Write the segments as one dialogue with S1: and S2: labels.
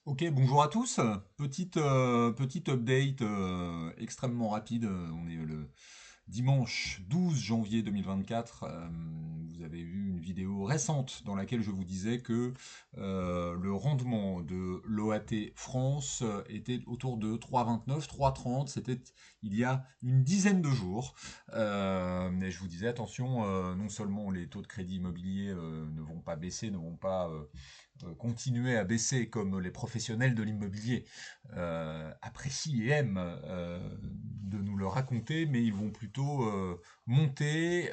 S1: Ok, bonjour à tous. Petite update extrêmement rapide. On est le dimanche 12 janvier 2024. Vous avez vu une vidéo récente dans laquelle je vous disais que le rendement de l'OAT France était autour de 3,29, 3,30. C'était il y a une dizaine de jours. Et je vous disais attention, non seulement les taux de crédit immobilier ne vont pas baisser, ne vont pas continuer à baisser comme les professionnels de l'immobilier apprécient et aiment de nous le raconter, mais ils vont plutôt monter.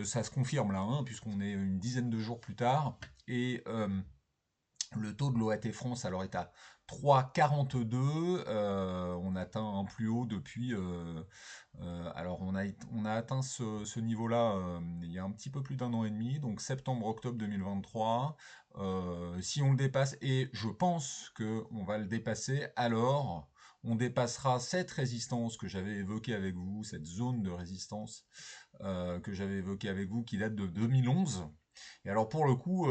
S1: Ça se confirme là, hein, puisqu'on est une dizaine de jours plus tard. Et le taux de l'OAT France alors est à 3,42. On atteint un plus haut depuis. Alors on a atteint ce niveau-là il y a un petit peu plus d'un an et demi, donc septembre-octobre 2023. Si on le dépasse, et je pense qu'on va le dépasser, alors on dépassera cette résistance que j'avais évoquée avec vous, cette zone de résistance que j'avais évoquée avec vous qui date de 2011. Et alors pour le coup,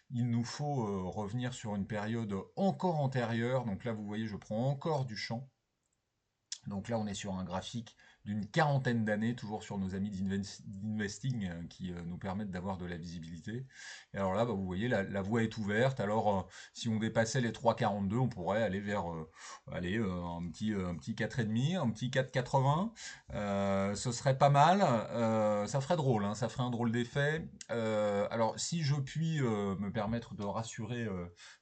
S1: il nous faut revenir sur une période encore antérieure. Donc là, vous voyez, je prends encore du champ. Donc là, on est sur un graphique d'une quarantaine d'années, toujours sur nos amis d'investing qui nous permettent d'avoir de la visibilité. Et alors là, bah, vous voyez, la voie est ouverte. Alors, si on dépassait les 3,42, on pourrait aller vers un petit 4,5, un petit 4,80. Ce serait pas mal. Ça ferait drôle, hein, ça ferait un drôle d'effet. Alors, si je puis me permettre de rassurer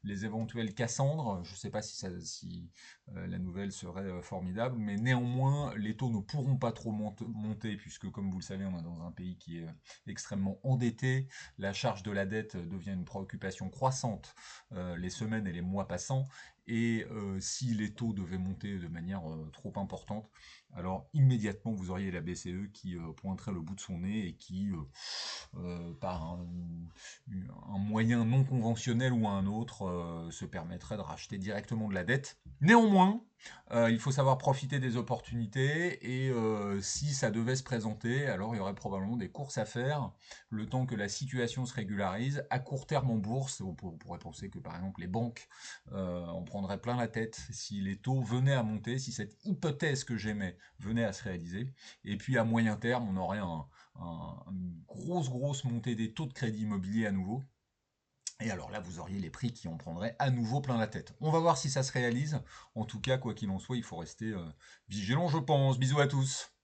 S1: les éventuels Cassandres, je ne sais pas si la nouvelle serait formidable, mais néanmoins, les taux ne pourront pas trop monter, puisque comme vous le savez, on est dans un pays qui est extrêmement endetté, la charge de la dette devient une préoccupation croissante les semaines et les mois passant, et si les taux devaient monter de manière trop importante, alors immédiatement vous auriez la BCE qui pointerait le bout de son nez et qui, par un moyen non conventionnel ou un autre, se permettrait de racheter directement de la dette. Néanmoins, il faut savoir profiter des opportunités et si ça devait se présenter, alors il y aurait probablement des courses à faire le temps que la situation se régularise. À court terme en bourse, on pourrait penser que par exemple les banques en prendraient plein la tête si les taux venaient à monter, si cette hypothèse que j'aimais venait à se réaliser. Et puis à moyen terme, on aurait une grosse montée des taux de crédit immobilier à nouveau. Et alors là, vous auriez les prix qui en prendraient à nouveau plein la tête. On va voir si ça se réalise. En tout cas, quoi qu'il en soit, il faut rester vigilant, je pense. Bisous à tous.